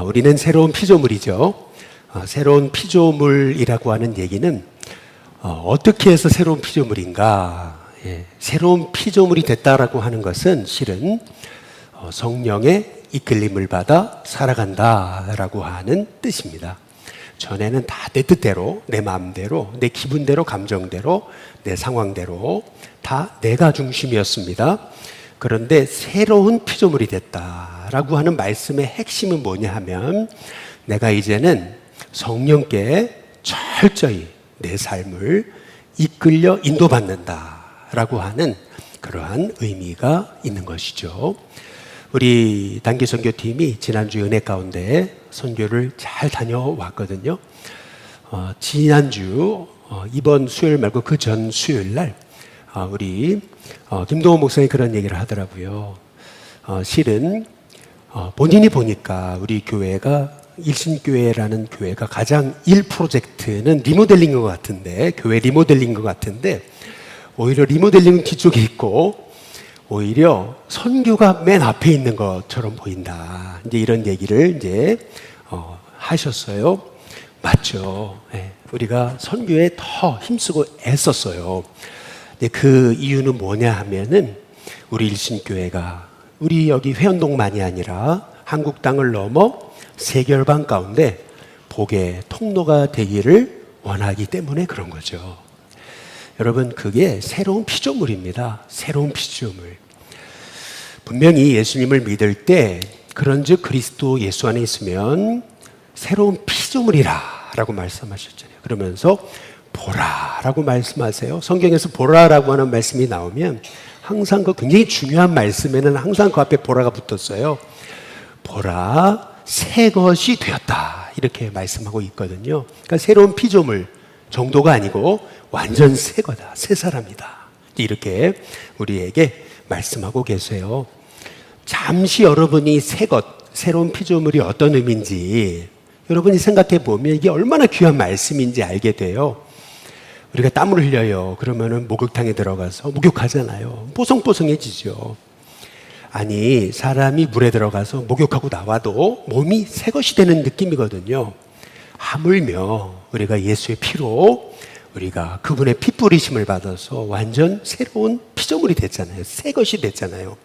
우리는 새로운 피조물이죠. 새로운 피조물이라고 하는 얘기는 어떻게 해서 새로운 피조물인가? 새로운 피조물이 됐다라고 하는 것은 실은 성령의 이끌림을 받아 살아간다라고 하는 뜻입니다. 전에는 다 내 뜻대로, 내 마음대로, 내 기분대로, 감정대로, 내 상황대로 다 내가 중심이었습니다. 그런데 새로운 피조물이 됐다라고 하는 말씀의 핵심은 뭐냐 하면 내가 이제는 성령께 철저히 내 삶을 이끌려 인도받는다라고 하는 그러한 의미가 있는 것이죠. 우리 단기 선교팀이 지난주 은혜 가운데 선교를 잘 다녀왔거든요. 지난주 이번 수요일 말고 그 전 수요일 날 우리 김동호 목사님이 그런 얘기를 하더라고요. 실은 본인이 보니까 우리 교회가 일신교회라는 교회가 가장 1프로젝트는 리모델링인 것 같은데, 교회 리모델링인 것 같은데 오히려 리모델링은 뒤쪽에 있고 오히려 선교가 맨 앞에 있는 것처럼 보인다. 이제 이런 얘기를 이제 하셨어요. 맞죠. 우리가 선교에 더 힘쓰고 애썼어요. 근데 그 이유는 뭐냐 하면은 우리 일신교회가 우리 여기 회원동만이 아니라 한국 땅을 넘어 세계열방 가운데 복의 통로가 되기를 원하기 때문에 그런 거죠. 여러분, 그게 새로운 피조물입니다. 새로운 피조물. 분명히 예수님을 믿을 때 그런즉 그리스도 예수 안에 있으면 새로운 피조물이라 라고 말씀하셨잖아요. 그러면서 보라라고 말씀하세요. 성경에서 보라라고 하는 말씀이 나오면 항상 그 굉장히 중요한 말씀에는 항상 그 앞에 보라가 붙었어요. 보라, 새 것이 되었다, 이렇게 말씀하고 있거든요. 그러니까 새로운 피조물 정도가 아니고 완전 새 거다, 새 사람이다, 이렇게 우리에게 말씀하고 계세요. 잠시 여러분이 새 것, 새로운 피조물이 어떤 의미인지 여러분이 생각해 보면 이게 얼마나 귀한 말씀인지 알게 돼요. 우리가 땀을 흘려요. 그러면은 목욕탕에 들어가서 목욕하잖아요. 뽀송뽀송해지죠. 아니, 사람이 물에 들어가서 목욕하고 나와도 몸이 새 것이 되는 느낌이거든요. 하물며 우리가 예수의 피로 우리가 그분의 피 뿌리심을 받아서 완전 새로운 피조물이 됐잖아요. 새 것이 됐잖아요.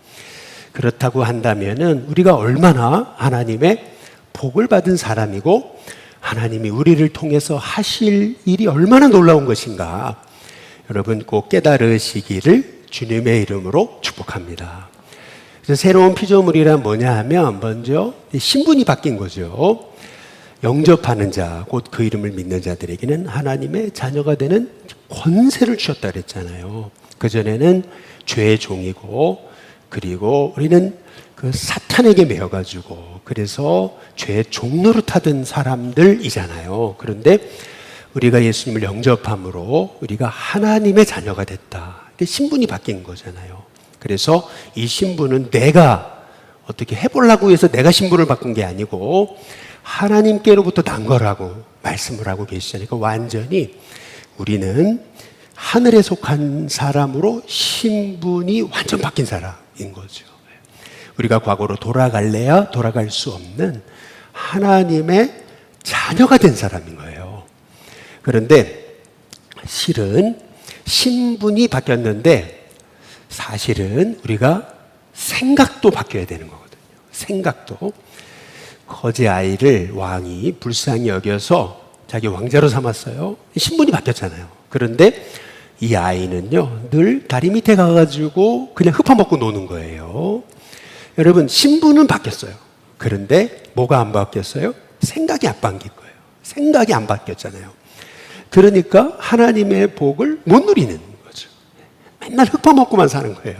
그렇다고 한다면은 우리가 얼마나 하나님의 복을 받은 사람이고 하나님이 우리를 통해서 하실 일이 얼마나 놀라운 것인가, 여러분 꼭 깨달으시기를 주님의 이름으로 축복합니다. 그래서 새로운 피조물이란 뭐냐 하면 먼저 신분이 바뀐 거죠. 영접하는 자, 곧 그 이름을 믿는 자들에게는 하나님의 자녀가 되는 권세를 주셨다 그랬잖아요. 그전에는 죄의 종이고, 그리고 우리는 그 사탄에게 매여가지고 그래서 죄의 종로로 타던 사람들이잖아요. 그런데 우리가 예수님을 영접함으로 우리가 하나님의 자녀가 됐다. 신분이 바뀐 거잖아요. 그래서 이 신분은 내가 어떻게 해보려고 해서 내가 신분을 바꾼 게 아니고 하나님께로부터 난 거라고 말씀을 하고 계시잖아요. 그러니까 완전히 우리는 하늘에 속한 사람으로 신분이 완전 바뀐 사람인 거죠. 우리가 과거로 돌아갈래야 돌아갈 수 없는 하나님의 자녀가 된 사람인 거예요. 그런데 실은 신분이 바뀌었는데 사실은 우리가 생각도 바뀌어야 되는 거거든요. 생각도. 거지 아이를 왕이 불쌍히 여겨서 자기 왕자로 삼았어요. 신분이 바뀌었잖아요. 그런데 이 아이는요, 늘 다리 밑에 가가지고 그냥 흡아먹고 노는 거예요. 여러분, 신분은 바뀌었어요. 그런데 뭐가 안 바뀌었어요? 생각이 안 바뀐 거예요. 생각이 안 바뀌었잖아요. 그러니까 하나님의 복을 못 누리는 거죠. 맨날 흡아먹고만 사는 거예요.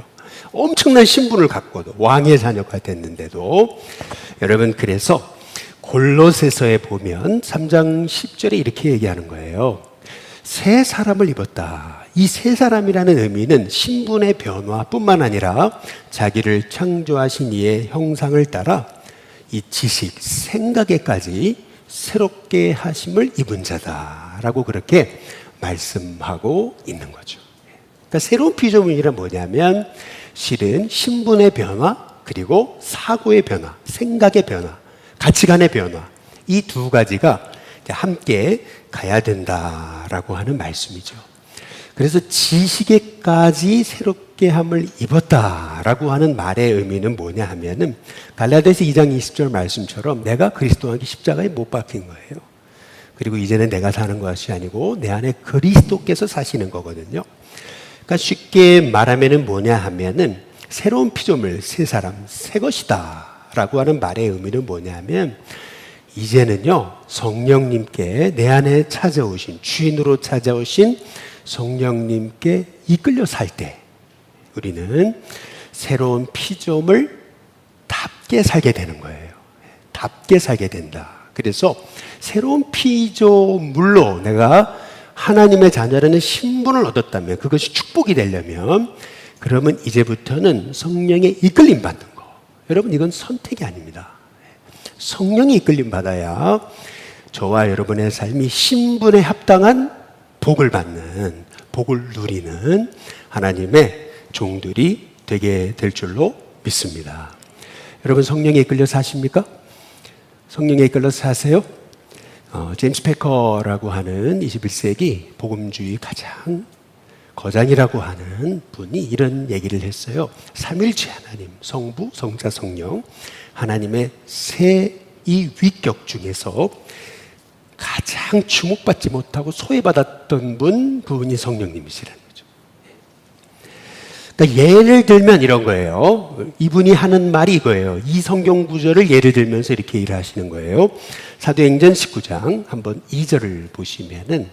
엄청난 신분을 갖고도, 왕의 자녀가 됐는데도. 여러분, 그래서 골로새서에 보면 3장 10절에 이렇게 얘기하는 거예요. 새 사람을 입었다. 이 새 사람이라는 의미는 신분의 변화뿐만 아니라 자기를 창조하신 이의 형상을 따라 이 지식, 생각에까지 새롭게 하심을 입은 자다라고 그렇게 말씀하고 있는 거죠. 그러니까 새로운 피조물이란 뭐냐면 실은 신분의 변화, 그리고 사고의 변화, 생각의 변화, 가치관의 변화, 이 두 가지가 함께 가야 된다라고 하는 말씀이죠. 그래서 지식에까지 새롭게 함을 입었다라고 하는 말의 의미는 뭐냐 하면은 갈라디아서 2장 20절 말씀처럼 내가 그리스도와 함께 십자가에 못 박힌 거예요. 그리고 이제는 내가 사는 것이 아니고 내 안에 그리스도께서 사시는 거거든요. 그러니까 쉽게 말하면은 뭐냐 하면은 새로운 피조물, 새 사람, 새 것이다 라고 하는 말의 의미는 뭐냐 하면 이제는요 성령님께 내 안에 찾아오신, 주인으로 찾아오신 성령님께 이끌려 살 때 우리는 새로운 피조물 답게 살게 되는 거예요. 답게 살게 된다. 그래서 새로운 피조물로 내가 하나님의 자녀라는 신분을 얻었다면, 그것이 축복이 되려면, 그러면 이제부터는 성령의 이끌림 받는 거. 여러분, 이건 선택이 아닙니다. 성령이 이끌림 받아야 저와 여러분의 삶이 신분에 합당한 복을 받는, 복을 누리는 하나님의 종들이 되게 될 줄로 믿습니다. 여러분, 성령에 이끌려 사십니까? 성령에 이끌려 사세요? 제임스 패커라고 하는 21세기 복음주의 가장 거장이라고 하는 분이 이런 얘기를 했어요. 삼일체 하나님, 성부, 성자, 성령, 하나님의 세 이 위격 중에서 가장 주목받지 못하고 소외받았던 그분이 성령님이시라는 거죠. 그러니까 예를 들면 이런 거예요. 이분이 하는 말이 이거예요. 이 성경 구절을 예를 들면서 이렇게 일을 하시는 거예요. 사도행전 19장 한번 2절을 보시면은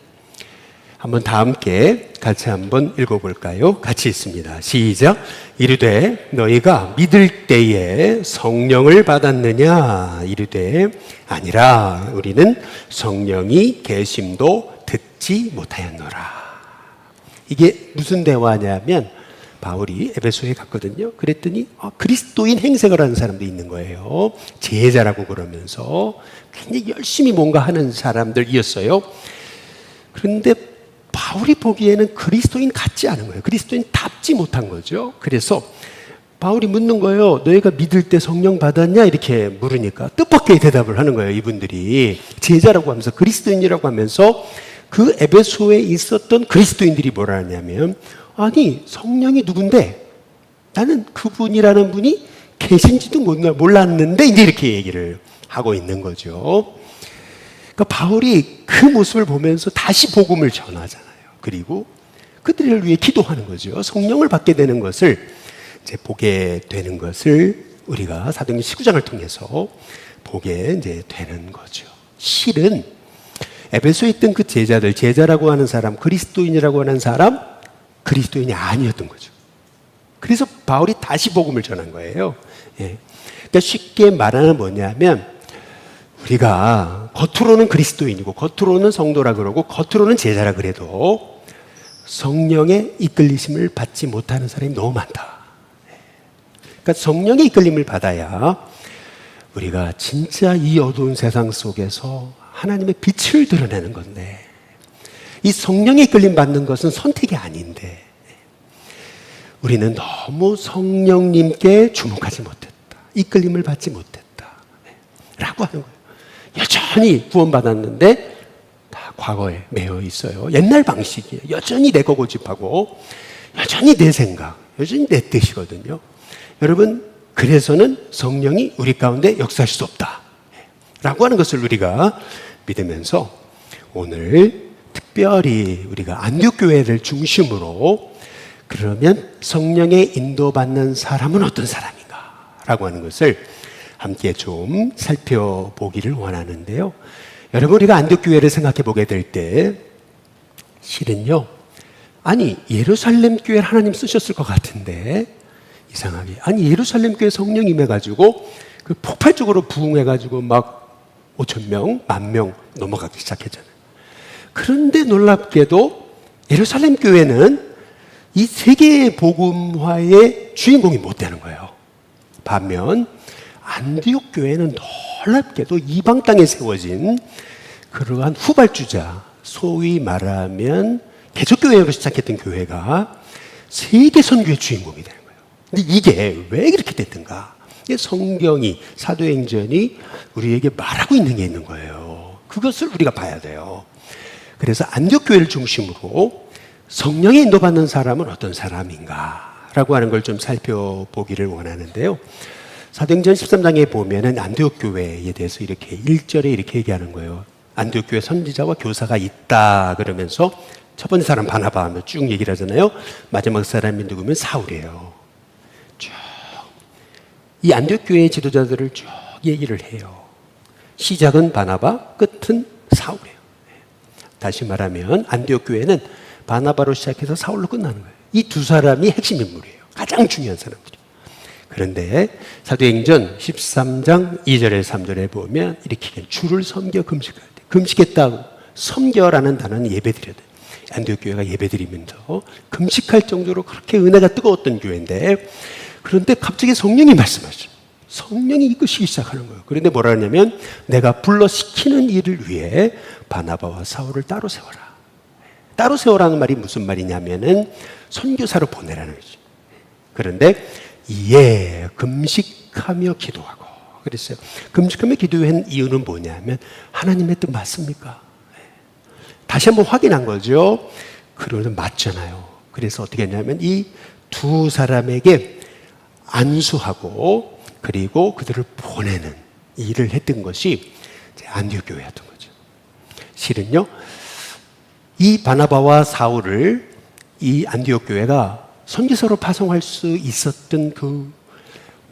한번 다 함께 같이 한번 읽어볼까요? 같이 읽습니다. 시작. 이르되 너희가 믿을 때에 성령을 받았느냐? 이르되 아니라 우리는 성령이 계심도 듣지 못하였노라. 이게 무슨 대화냐면 바울이 에베소에 갔거든요. 그랬더니 그리스도인 행색을 하는 사람도 있는 거예요. 제자라고 그러면서 굉장히 열심히 뭔가 하는 사람들이었어요. 그런데 바울이 보기에는 그리스도인 같지 않은 거예요. 그리스도인답지 못한 거죠. 그래서 바울이 묻는 거예요. 너희가 믿을 때 성령 받았냐? 이렇게 물으니까 뜻밖의 대답을 하는 거예요. 이분들이 제자라고 하면서, 그리스도인이라고 하면서 그 에베소에 있었던 그리스도인들이 뭐라 하냐면, 아니 성령이 누군데 나는 그분이라는 분이 계신지도 몰랐는데, 이제 이렇게 얘기를 하고 있는 거죠. 그러니까 바울이 그 모습을 보면서 다시 복음을 전하잖아요. 그리고 그들을 위해 기도하는 거죠. 성령을 받게 되는 것을 이제 보게 되는 것을 우리가 사도행전 19장을 통해서 보게 이제 되는 거죠. 실은 에베소에 있던 그 제자들, 제자라고 하는 사람, 그리스도인이라고 하는 사람, 그리스도인이 아니었던 거죠. 그래서 바울이 다시 복음을 전한 거예요. 예. 그러니까 쉽게 말하는 뭐냐면, 우리가 겉으로는 그리스도인이고 겉으로는 성도라 그러고 겉으로는 제자라 그래도 성령의 이끌리심을 받지 못하는 사람이 너무 많다. 그러니까 성령의 이끌림을 받아야 우리가 진짜 이 어두운 세상 속에서 하나님의 빛을 드러내는 건데, 이 성령의 이끌림 받는 것은 선택이 아닌데 우리는 너무 성령님께 주목하지 못했다, 이끌림을 받지 못했다 라고 하는 거예요. 여전히 구원받았는데 다 과거에 매여 있어요. 옛날 방식이에요. 여전히 내 거 고집하고 여전히 내 생각, 여전히 내 뜻이거든요. 여러분, 그래서는 성령이 우리 가운데 역사할 수 없다 라고 하는 것을 우리가 믿으면서 오늘 특별히 우리가 안디옥교회를 중심으로 그러면 성령의 인도받는 사람은 어떤 사람인가 라고 하는 것을 함께 좀 살펴보기를 원하는데요. 여러분, 우리가 안디옥교회를 생각해 보게 될 때 실은요, 아니 예루살렘 교회를 하나님 쓰셨을 것 같은데 이상하게, 아니 예루살렘 교회 성령 임해가지고 그 폭발적으로 부흥해가지고 막 5,000명, 10,000명 넘어가기 시작했잖아요. 그런데 놀랍게도 예루살렘 교회는 이 세계 복음화의 주인공이 못 되는 거예요. 반면 안디옥 교회는 놀랍게도 이방 땅에 세워진 그러한 후발주자, 소위 말하면 개척교회로 시작했던 교회가 세계 선교의 주인공이 되는 거예요. 근데 이게 왜 그렇게 됐든가? 이 성경이, 사도행전이 우리에게 말하고 있는 게 있는 거예요. 그것을 우리가 봐야 돼요. 그래서 안디옥 교회를 중심으로 성령에 인도받는 사람은 어떤 사람인가 라고 하는 걸 좀 살펴보기를 원하는데요. 사도행전 13장에 보면은 안디옥 교회에 대해서 이렇게 1절에 이렇게 얘기하는 거예요. 안디옥 교회 선지자와 교사가 있다 그러면서 첫 번째 사람 바나바 하면 쭉 얘기를 하잖아요. 마지막 사람이 누구면 사울이에요. 쭉 이 안디옥 교회의 지도자들을 쭉 얘기를 해요. 시작은 바나바, 끝은 사울이에요. 다시 말하면 안디옥 교회는 바나바로 시작해서 사울로 끝나는 거예요. 이 두 사람이 핵심 인물이에요. 가장 중요한 사람들이에요. 그런데 사도행전 13장 2절에 3절에 보면 이렇게 주를 섬겨 금식할 때, 금식했다고 섬겨라는 단어는 예배드려야 돼요. 안디옥 교회가 예배드리면서 금식할 정도로 그렇게 은혜가 뜨거웠던 교회인데, 그런데 갑자기 성령이 말씀하시죠. 성령이 이끄시기 시작하는 거예요. 그런데 뭐라 하냐면 내가 불러 시키는 일을 위해 바나바와 사울을 따로 세워라. 따로 세워라는 말이 무슨 말이냐면은 선교사로 보내라는 거죠. 그런데 이에 금식하며 기도하고 그랬어요. 금식하며 기도한 이유는 뭐냐면 하나님의 뜻 맞습니까? 다시 한번 확인한 거죠. 그러면 맞잖아요. 그래서 어떻게 했냐면 이 두 사람에게 안수하고 그리고 그들을 보내는 일을 했던 것이 안디옥 교회였던 거죠. 실은요, 이 바나바와 사울을 이 안디옥 교회가 선지서로 파송할 수 있었던 그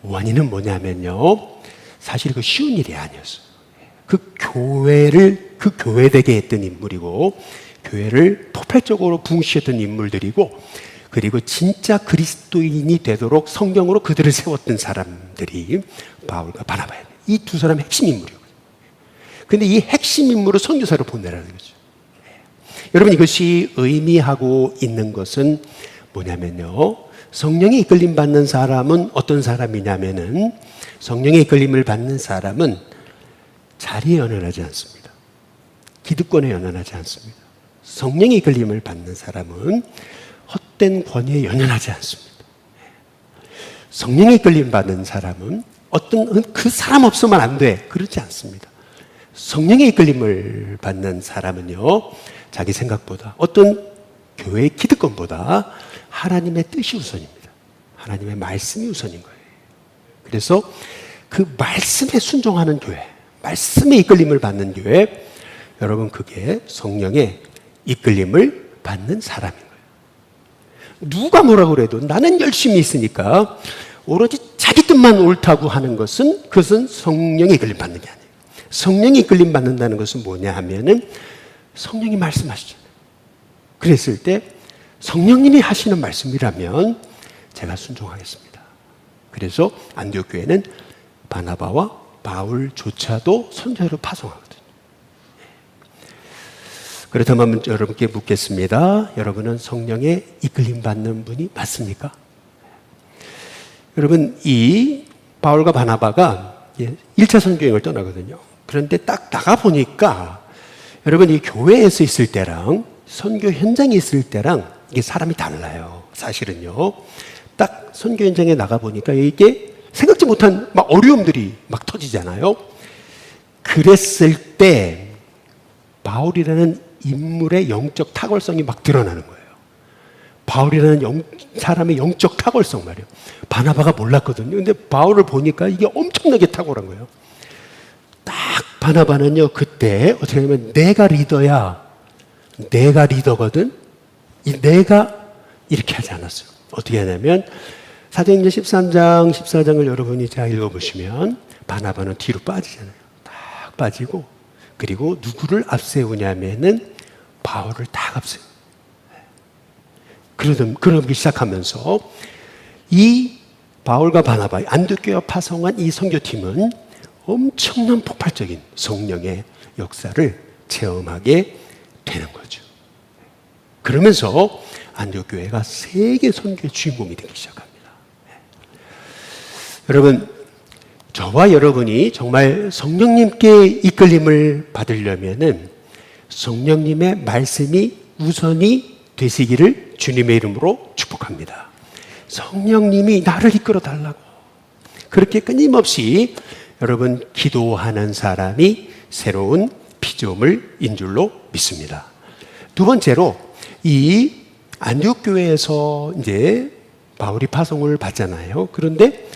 원인은 뭐냐면요, 사실 그 쉬운 일이 아니었어요. 그 교회되게 했던 인물이고, 교회를 폭발적으로 붕괴했던 인물들이고, 그리고 진짜 그리스도인이 되도록 성경으로 그들을 세웠던 사람들이 바울과 바나바예요. 이 두 사람의 핵심 인물이에요. 그런데 이 핵심 인물을 선교사로 보내라는 거죠. 여러분, 이것이 의미하고 있는 것은 뭐냐면요, 성령의 이끌림 받는 사람은 어떤 사람이냐면은, 성령의 이끌림을 받는 사람은 자리에 연연하지 않습니다. 기득권에 연연하지 않습니다. 성령의 이끌림을 받는 사람은 헛된 권위에 연연하지 않습니다. 성령의 이끌림 받는 사람은 어떤 그 사람 없으면 안 돼, 그렇지 않습니다. 성령의 이끌림을 받는 사람은요, 자기 생각보다, 어떤 교회의 기득권보다 하나님의 뜻이 우선입니다. 하나님의 말씀이 우선인 거예요. 그래서 그 말씀에 순종하는 교회, 말씀의 이끌림을 받는 교회, 여러분, 그게 성령의 이끌림을 받는 사람인 거예요. 누가 뭐라고 그래도 나는 열심히 있으니까 오로지 자기 뜻만 옳다고 하는 것은, 그것은 성령의 이끌림 받는 게 아니에요. 성령이 이끌림 받는다는 것은 뭐냐 하면은 성령이 말씀하시잖아요. 그랬을 때 성령님이 하시는 말씀이라면 제가 순종하겠습니다. 그래서 안디옥 교회는 바나바와 바울조차도 선교사로 파송하거든요. 그렇다면 여러분께 묻겠습니다. 여러분은 성령의 이끌림 받는 분이 맞습니까? 여러분, 이 바울과 바나바가 1차 선교여행을 떠나거든요. 그런데 딱 나가보니까 여러분, 이 교회에서 있을 때랑 선교 현장에 있을 때랑 이게 사람이 달라요. 사실은요. 딱 선교 현장에 나가보니까 이게 생각지 못한 막 어려움들이 막 터지잖아요. 그랬을 때 바울이라는 인물의 영적 탁월성이 막 드러나는 거예요. 바울이라는 사람의 영적 탁월성 말이에요. 바나바가 몰랐거든요. 근데 바울을 보니까 이게 엄청나게 탁월한 거예요. 딱 바나바는요, 그때 어떻게 하냐면 내가 리더야. 내가 리더거든. 이 내가 이렇게 하지 않았어요. 어떻게 하냐면 사도행전 13장, 14장을 여러분이 잘 읽어보시면 바나바는 뒤로 빠지잖아요. 딱 빠지고, 그리고 누구를 앞세우냐면은 바울을 딱 앞세워요. 그러기 시작하면서 이 바울과 바나바, 안디옥교회가 파송한 이 선교팀은 엄청난 폭발적인 성령의 역사를 체험하게 되는 거죠. 그러면서 안디옥교회가 세계 선교의 주인공이 되기 시작합니다. 여러분, 저와 여러분이 정말 성령님께 이끌림을 받으려면은 성령님의 말씀이 우선이 되시기를 주님의 이름으로 축복합니다. 성령님이 나를 이끌어 달라고, 그렇게 끊임없이 여러분 기도하는 사람이 새로운 피조물인 줄로 믿습니다. 두 번째로 이 안디옥 교회에서 이제 바울이 파송을 받잖아요. 그런데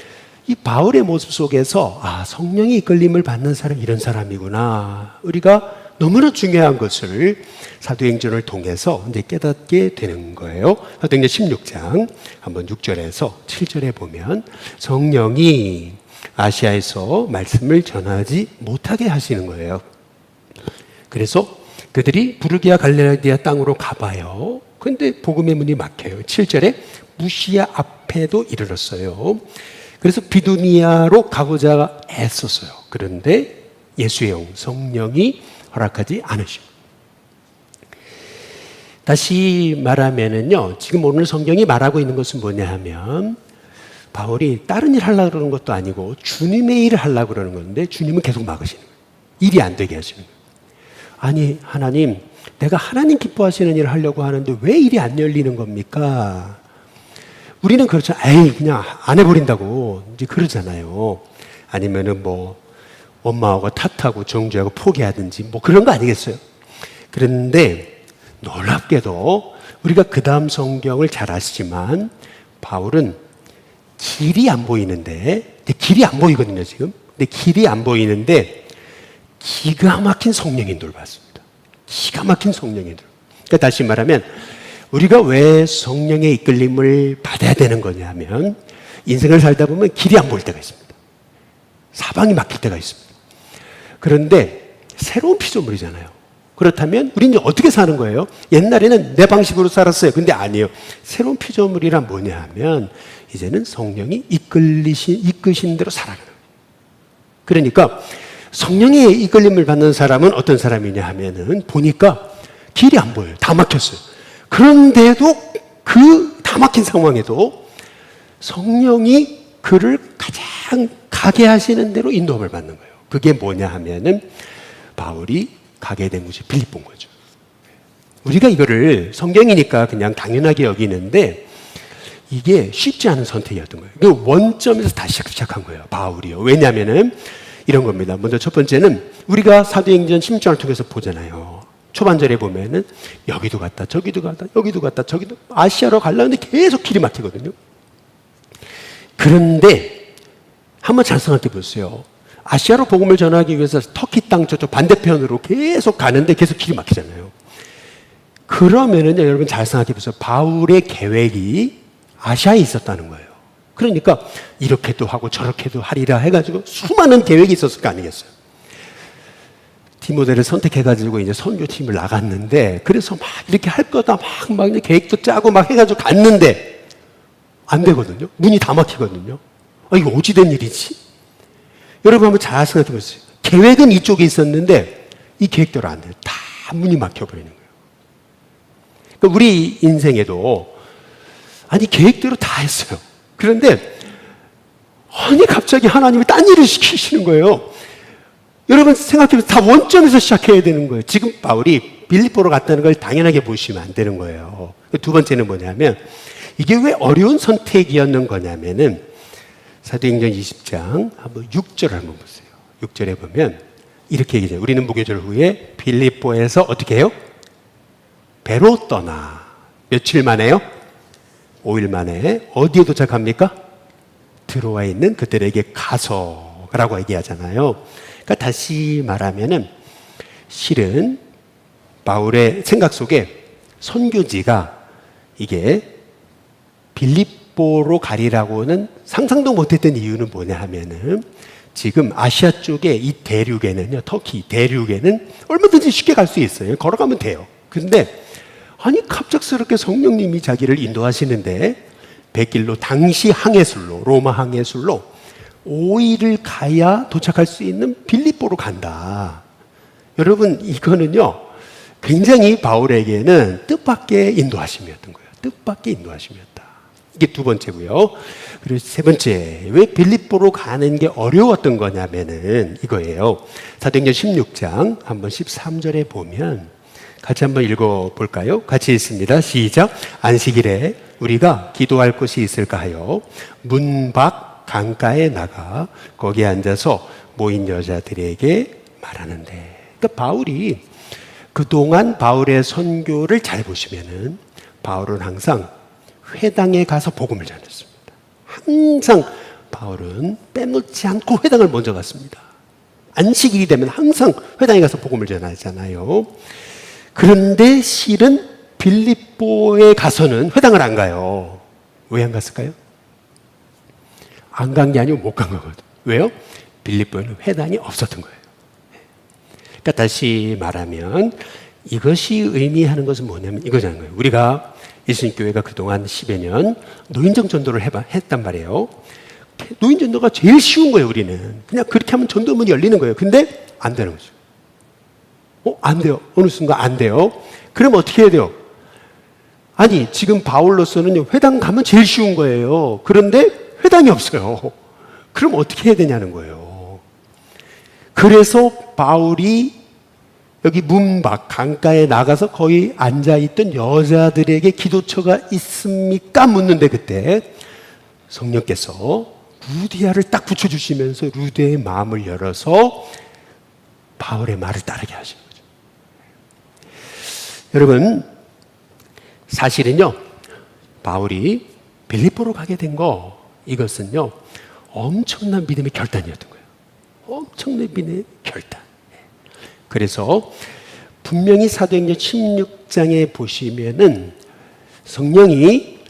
이 바울의 모습 속에서 성령의 이끌림을 받는 사람 이런 사람이구나. 우리가 너무나 중요한 것을 사도행전을 통해서 이제 깨닫게 되는 거예요. 사도행전 16장 한번 6절에서 7절에 보면 성령이 아시아에서 말씀을 전하지 못하게 하시는 거예요. 그래서 그들이 부르기아 갈라디아 땅으로 가봐요. 근데 복음의 문이 막혀요. 7절에 무시아 앞에도 이르렀어요. 그래서 비두니아로 가고자 애썼어요. 그런데 예수의 영 성령이 허락하지 않으시고. 다시 말하면은요, 지금 오늘 성경이 말하고 있는 것은 뭐냐 하면 바울이 다른 일 하려고 그러는 것도 아니고 주님의 일을 하려고 그러는 건데 주님은 계속 막으시는 거예요. 일이 안 되게 하시는 거예요. 아니 하나님, 내가 하나님 기뻐하시는 일을 하려고 하는데 왜 일이 안 열리는 겁니까? 우리는 그렇죠. 에이 그냥 안 해버린다고 이제 그러잖아요. 아니면은 뭐 엄마하고 탓하고 정죄하고 포기하든지 뭐 그런 거 아니겠어요? 그런데 놀랍게도 우리가 그 다음 성경을 잘 아시지만 바울은 길이 안 보이는데, 길이 안 보이거든요 지금. 근데 길이 안 보이는데 기가 막힌 성령 인도를 받습니다. 기가 막힌 성령 인도. 그러니까 다시 말하면 우리가 왜 성령의 이끌림을 받아야 되는 거냐면 인생을 살다 보면 길이 안 보일 때가 있습니다. 사방이 막힐 때가 있습니다. 그런데 새로운 피조물이잖아요. 그렇다면 우리는 어떻게 사는 거예요? 옛날에는 내 방식으로 살았어요. 근데 아니에요. 새로운 피조물이란 뭐냐 하면 이제는 성령이 이끄신 대로 살아가는 거예요. 그러니까 성령의 이끌림을 받는 사람은 어떤 사람이냐 하면은 보니까 길이 안 보여요. 다 막혔어요. 그런데도 그 다 막힌 상황에도 성령이 그를 가장 가게 하시는 대로 인도함을 받는 거예요. 그게 뭐냐 하면은 바울이 가게 된 곳이 빌립보인 거죠. 우리가 이거를 성경이니까 그냥 당연하게 여기는데 이게 쉽지 않은 선택이었던 거예요. 그 원점에서 다시 시작한 거예요. 바울이요. 왜냐하면은 이런 겁니다. 먼저 첫 번째는 우리가 사도행전 16장을 통해서 보잖아요. 초반절에 보면은 여기도 갔다 저기도 갔다 여기도 갔다 저기도 아시아로 가려는데 계속 길이 막히거든요. 그런데 한번 잘 생각해 보세요. 아시아로 복음을 전하기 위해서 터키 땅 저쪽 반대편으로 계속 가는데 계속 길이 막히잖아요. 그러면은 여러분 잘 생각해 보세요. 바울의 계획이 아시아에 있었다는 거예요. 그러니까 이렇게도 하고 저렇게도 하리라 해가지고 수많은 계획이 있었을 거 아니겠어요. 디모데를 선택해가지고 이제 선교팀을 나갔는데 그래서 막 이렇게 할 거다 막 계획도 짜고 막 해가지고 갔는데 안 되거든요. 문이 다 막히거든요. 이거 어찌 된 일이지? 여러분 한번 잘 생각해 보세요. 계획은 이쪽에 있었는데 이 계획대로 안 돼요. 다 문이 막혀버리는 거예요. 그러니까 우리 인생에도 계획대로 다 했어요. 그런데 갑자기 하나님이 딴 일을 시키시는 거예요. 여러분 생각해보세요. 다 원점에서 시작해야 되는 거예요. 지금 바울이 빌립보로 갔다는 걸 당연하게 보시면 안 되는 거예요. 두 번째는 뭐냐면 이게 왜 어려운 선택이었는 거냐면은 사도행전 20장 한번 6절 한번 보세요. 6절에 보면 이렇게 얘기해요. 우리는 무교절 후에 빌립보에서 어떻게 해요? 배로 떠나 며칠 만에요? 5일 만에 어디에 도착합니까? 들어와 있는 그들에게 가서라고 얘기하잖아요. 그러니까 다시 말하면은 실은 바울의 생각 속에 선교지가 이게 빌립보로 가리라고는 상상도 못했던 이유는 뭐냐 하면은 지금 아시아 쪽에 이 대륙에는요, 터키 대륙에는 얼마든지 쉽게 갈 수 있어요. 걸어가면 돼요. 근데 갑작스럽게 성령님이 자기를 인도하시는데 백길로 당시 항해술로 로마 항해술로 5일을 가야 도착할 수 있는 빌립보로 간다. 여러분 이거는요 굉장히 바울에게는 뜻밖의 인도하심이었던 거예요. 뜻밖의 인도하심이었다. 이게 두 번째고요. 그리고 세 번째, 왜 빌립보로 가는 게 어려웠던 거냐면은 이거예요. 사도행전 16장 한번 13절에 보면 같이 한번 읽어볼까요? 같이 읽습니다. 시작. 안식일에 우리가 기도할 곳이 있을까 하여 문 밖 강가에 나가 거기에 앉아서 모인 여자들에게 말하는데, 그러니까 바울이 그동안 바울의 선교를 잘 보시면은 바울은 항상 회당에 가서 복음을 전했습니다. 항상 바울은 빼놓지 않고 회당을 먼저 갔습니다. 안식일이 되면 항상 회당에 가서 복음을 전하잖아요. 그런데 실은 빌립보에 가서는 회당을 안 가요. 왜 안 갔을까요? 안 간 게 아니고 못 간 거거든요. 왜요? 빌립보에는 회당이 없었던 거예요. 그러니까 다시 말하면 이것이 의미하는 것은 뭐냐면 이거잖아요. 우리가 예수님교회가 그동안 10여 년 노인정 전도를 했단 말이에요. 노인 전도가 제일 쉬운 거예요, 우리는. 그냥 그렇게 하면 전도문이 열리는 거예요. 근데 안 되는 거죠. 안 돼요. 어느 순간 안 돼요. 그럼 어떻게 해야 돼요? 아니, 지금 바울로서는 회당 가면 제일 쉬운 거예요. 그런데 회당이 없어요. 그럼 어떻게 해야 되냐는 거예요. 그래서 바울이 여기 문 밖 강가에 나가서 거기 앉아있던 여자들에게 기도처가 있습니까? 묻는데 그때 성령께서 루디아를 딱 붙여주시면서 루디아의 마음을 열어서 바울의 말을 따르게 하신 거죠. 여러분, 사실은요, 바울이 빌립보로 가게 된 거, 이것은요, 엄청난 믿음의 결단이었던 거예요. 엄청난 믿음의 결단. 그래서 분명히 사도행전 16장에 보시면은 성령이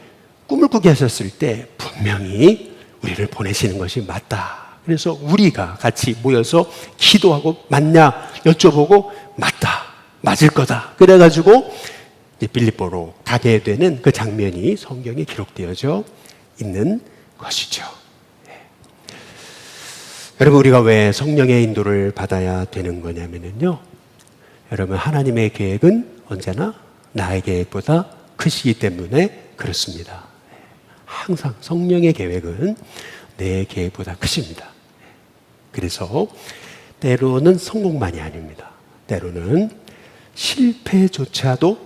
꿈을 꾸게 하셨을 때 분명히 우리를 보내시는 것이 맞다. 그래서 우리가 같이 모여서 기도하고 맞냐 여쭤보고 맞다. 맞을 거다. 그래가지고 빌립보로 가게 되는 그 장면이 성경에 기록되어져 있는 것이죠. 여러분, 우리가 왜 성령의 인도를 받아야 되는 거냐면요, 여러분, 하나님의 계획은 언제나 나의 계획보다 크시기 때문에 그렇습니다. 항상 성령의 계획은 내 계획보다 크십니다. 그래서 때로는 성공만이 아닙니다. 때로는 실패조차도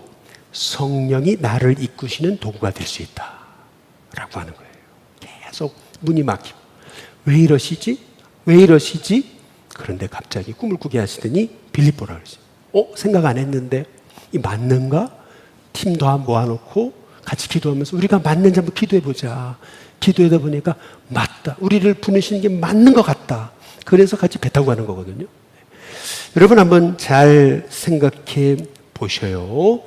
성령이 나를 이끄시는 도구가 될 수 있다라고 하는 거예요. 계속 문이 막히고 왜 이러시지? 왜 이러시지? 그런데 갑자기 꿈을 꾸게 하시더니 빌립보라 그러죠. 생각 안 했는데 이 맞는가? 팀 더 모아놓고 같이 기도하면서 우리가 맞는지 한번 기도해보자. 기도하다 보니까 맞다. 우리를 부르시는 게 맞는 것 같다. 그래서 같이 배 타고 가는 거거든요. 여러분 한번 잘 생각해 보셔요.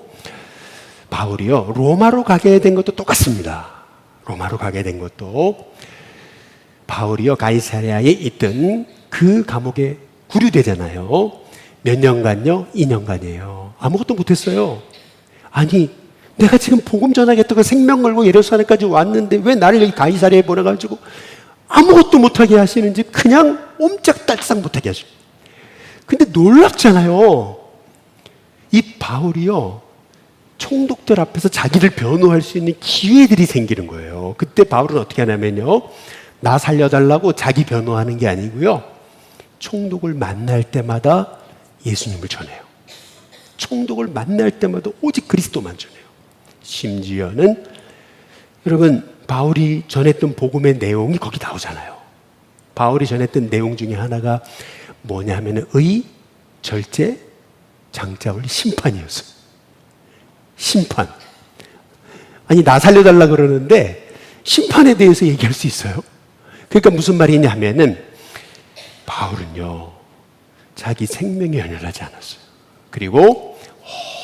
바울이요, 로마로 가게 된 것도 똑같습니다. 로마로 가게 된 것도 바울이요, 가이사랴에 있던 그 감옥에 구류되잖아요. 몇 년간요? 2년간이에요. 아무것도 못했어요. 아니, 내가 지금 복음 전하겠다고 생명 걸고 예루살렘까지 왔는데 왜 나를 여기 가이사랴에 보내가지고 아무것도 못하게 하시는지 그냥 옴짝달싹 못하게 하시고. 근데 놀랍잖아요. 이 바울이요, 총독들 앞에서 자기를 변호할 수 있는 기회들이 생기는 거예요. 그때 바울은 어떻게 하냐면요, 나 살려달라고 자기 변호하는 게 아니고요, 총독을 만날 때마다 예수님을 전해요. 총독을 만날 때마다 오직 그리스도만 전해요. 심지어는 여러분, 바울이 전했던 복음의 내용이 거기 나오잖아요. 바울이 전했던 내용 중에 하나가 뭐냐 하면 의, 절제, 장자원리, 심판이었어요. 심판. 아니, 나 살려달라 그러는데 심판에 대해서 얘기할 수 있어요. 그러니까 무슨 말이냐 하면은 바울은요, 자기 생명이 연연하지 않았어요. 그리고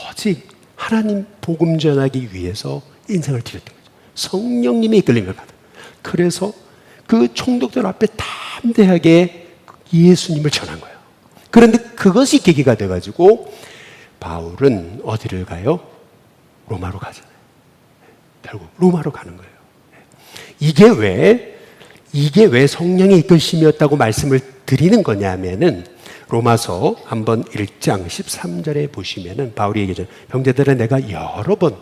오직 하나님 복음 전하기 위해서 인생을 드렸던 거죠. 성령님의 이끌림을 받아요. 그래서 그 총독들 앞에 담대하게 예수님을 전한 거예요. 그런데 그것이 계기가 돼가지고 바울은 어디를 가요? 로마로 가잖아요. 결국 로마로 가는 거예요. 이게 왜 성령의 이끌심이었다고 말씀을 드리는 거냐면은 로마서 한번 1장 13절에 보시면은 바울이 얘기하죠. 형제들아, 내가 여러 번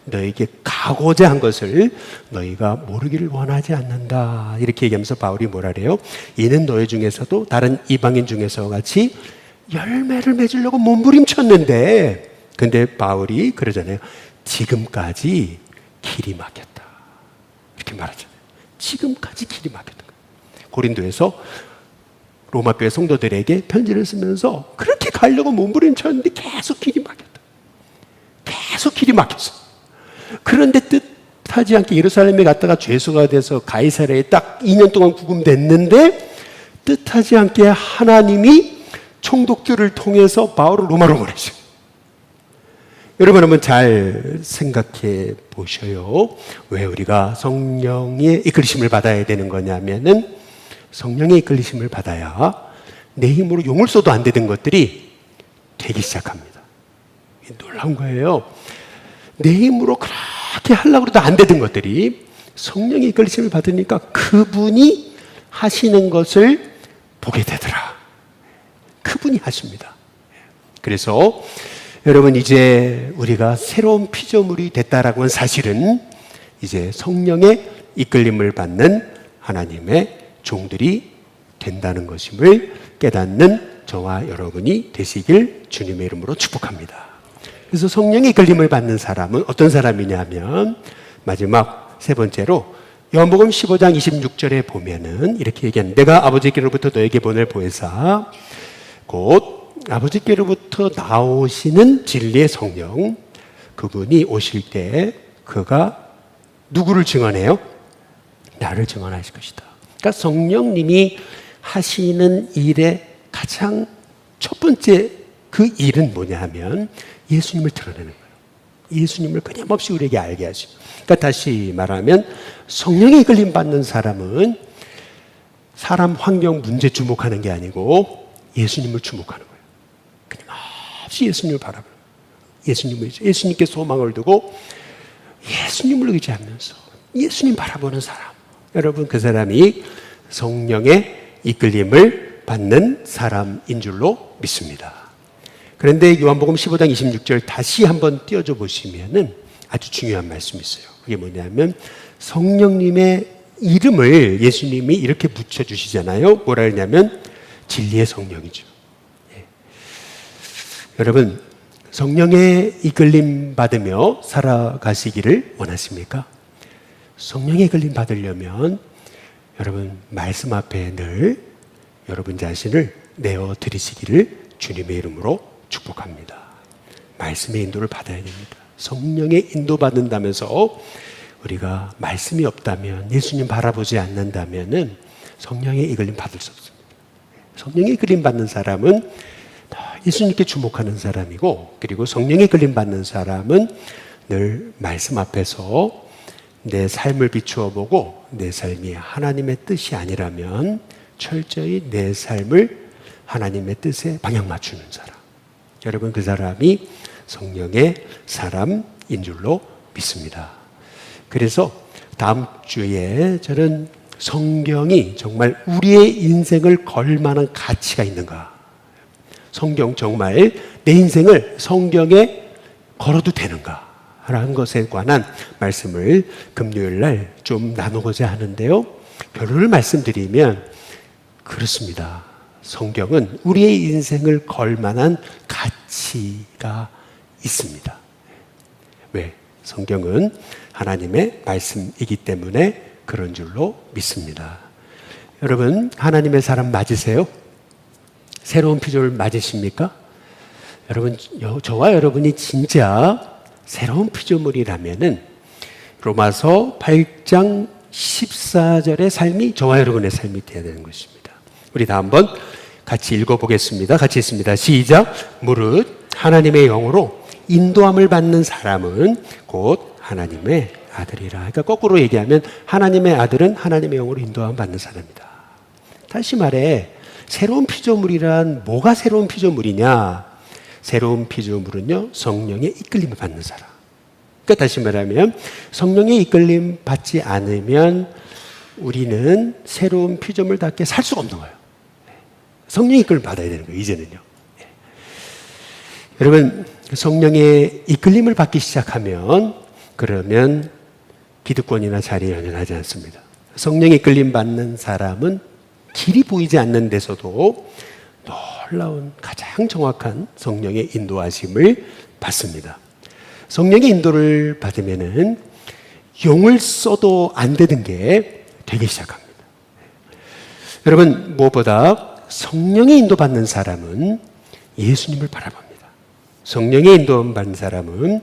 너에게 가고자 한 것을 너희가 모르기를 원하지 않는다. 이렇게 얘기하면서 바울이 뭐라 그래요? 이는 너희 중에서도 다른 이방인 중에서 같이 열매를 맺으려고 몸부림쳤는데, 근데 바울이 그러잖아요. 지금까지 길이 막혔다. 이렇게 말하잖아요. 지금까지 길이 막혔다. 고린도에서 로마 교회 성도들에게 편지를 쓰면서 그렇게 가려고 몸부림쳤는데 계속 길이 막혔다. 계속 길이 막혔어. 그런데 뜻하지 않게 예루살렘에 갔다가 죄수가 돼서 가이사랴에 딱 2년 동안 구금됐는데 뜻하지 않게 하나님이 총독들을 통해서 바울을 로마로 보내셔. 여러분 한번 잘 생각해 보셔요. 왜 우리가 성령의 이끌리심을 받아야 되는 거냐면은 성령의 이끌리심을 받아야 내 힘으로 용을 써도 안 되던 것들이 되기 시작합니다. 놀라운 거예요. 내 힘으로 그렇게 하려고 해도 안 되던 것들이 성령의 이끌리심을 받으니까 그분이 하시는 것을 보게 되더라. 그분이 하십니다. 그래서 여러분 이제 우리가 새로운 피조물이 됐다라고 하는 사실은 이제 성령의 이끌림을 받는 하나님의 종들이 된다는 것임을 깨닫는 저와 여러분이 되시길 주님의 이름으로 축복합니다. 그래서 성령의 이끌림을 받는 사람은 어떤 사람이냐면 마지막 세 번째로 요한복음 15장 26절에 보면은 이렇게 얘기하는 내가 아버지께로부터 너에게 보낼 보혜사 곧 아버지께로부터 나오시는 진리의 성령 그분이 오실 때 그가 누구를 증언해요? 나를 증언하실 것이다. 그러니까 성령님이 하시는 일의 가장 첫 번째 그 일은 뭐냐 하면 예수님을 드러내는 거예요. 예수님을 끊임없이 우리에게 알게 하시고 그러니까 다시 말하면 성령의 이끌림 받는 사람은 사람 환경 문제 주목하는 게 아니고 예수님을 주목하는 거예요. 끊임없이 예수님을 바라보는 거예요. 예수님께 소망을 두고 예수님을 의지하면서 예수님 바라보는 사람 여러분 그 사람이 성령의 이끌림을 받는 사람인 줄로 믿습니다. 그런데 요한복음 15장 26절 다시 한번 띄워줘 보시면은 아주 중요한 말씀이 있어요. 그게 뭐냐면 성령님의 이름을 예수님이 이렇게 붙여주시잖아요. 뭐라 그러냐면 진리의 성령이죠. 예. 여러분 성령의 이끌림 받으며 살아가시기를 원하십니까? 성령의 이끌림 받으려면 여러분 말씀 앞에 늘 여러분 자신을 내어드리시기를 주님의 이름으로 축복합니다. 말씀의 인도를 받아야 됩니다. 성령의 인도받는다면서 우리가 말씀이 없다면 예수님 바라보지 않는다면 성령의 이끌림 받을 수 없습니다. 성령의 이끌림 받는 사람은 예수님께 주목하는 사람이고 그리고 성령의 이끌림 받는 사람은 늘 말씀 앞에서 내 삶을 비추어 보고 내 삶이 하나님의 뜻이 아니라면 철저히 내 삶을 하나님의 뜻에 방향 맞추는 사람 여러분 그 사람이 성령의 사람인 줄로 믿습니다. 그래서 다음 주에 저는 성경이 정말 우리의 인생을 걸 만한 가치가 있는가 성경 정말 내 인생을 성경에 걸어도 되는가 라는 것에 관한 말씀을 금요일 날 좀 나누고자 하는데요. 결론을 말씀드리면 그렇습니다. 성경은 우리의 인생을 걸 만한 가치가 있습니다. 왜? 성경은 하나님의 말씀이기 때문에 그런 줄로 믿습니다. 여러분 하나님의 사람 맞으세요? 새로운 피조물 맞으십니까? 여러분 저와 여러분이 진짜 새로운 피조물이라면은 로마서 8장 14절의 삶이 저와 여러분의 삶이 되어야 되는 것입니다. 우리 다 한번 같이 읽어보겠습니다. 같이 읽습니다. 시작. 무릇 하나님의 영으로 인도함을 받는 사람은 곧 하나님의 아들이라. 그러니까 거꾸로 얘기하면 하나님의 아들은 하나님의 영으로 인도함을 받는 사람이다. 다시 말해 새로운 피조물이란 뭐가 새로운 피조물이냐? 새로운 피조물은요 성령의 이끌림을 받는 사람. 그러니까 다시 말하면 성령의 이끌림 받지 않으면 우리는 새로운 피조물답게 살 수가 없는 거예요. 성령의 이끌림 받아야 되는 거예요. 이제는요. 여러분 성령의 이끌림을 받기 시작하면 그러면 기득권이나 자리에 연연하지 않습니다. 성령의 이끌림 받는 사람은 길이 보이지 않는 데서도 놀라운 가장 정확한 성령의 인도하심을 받습니다. 성령의 인도를 받으면은 용을 써도 안 되는 게 되기 시작합니다. 여러분, 무엇보다 성령의 인도받는 사람은 예수님을 바라봅니다. 성령의 인도받는 사람은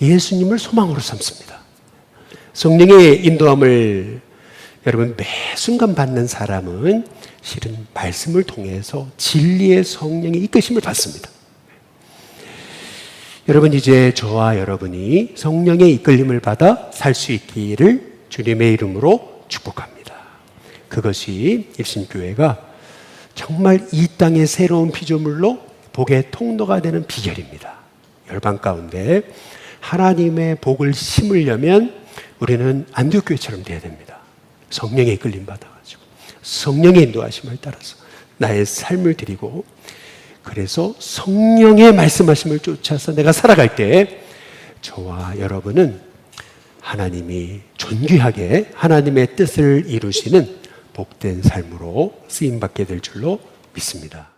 예수님을 소망으로 삼습니다. 성령의 인도함을 여러분 매 순간 받는 사람은 실은 말씀을 통해서 진리의 성령의 이끄심을 받습니다. 여러분, 이제 저와 여러분이 성령의 이끌림을 받아 살 수 있기를 주님의 이름으로 축복합니다. 그것이 입신교회가 정말 이 땅의 새로운 피조물로 복의 통로가 되는 비결입니다. 열방 가운데 하나님의 복을 심으려면 우리는 안디옥교회처럼 돼야 됩니다. 성령의 이끌림 받아가지고 성령의 인도하심을 따라서 나의 삶을 드리고, 그래서 성령의 말씀하심을 쫓아서 내가 살아갈 때 저와 여러분은 하나님이 존귀하게 하나님의 뜻을 이루시는 복된 삶으로 쓰임받게 될 줄로 믿습니다.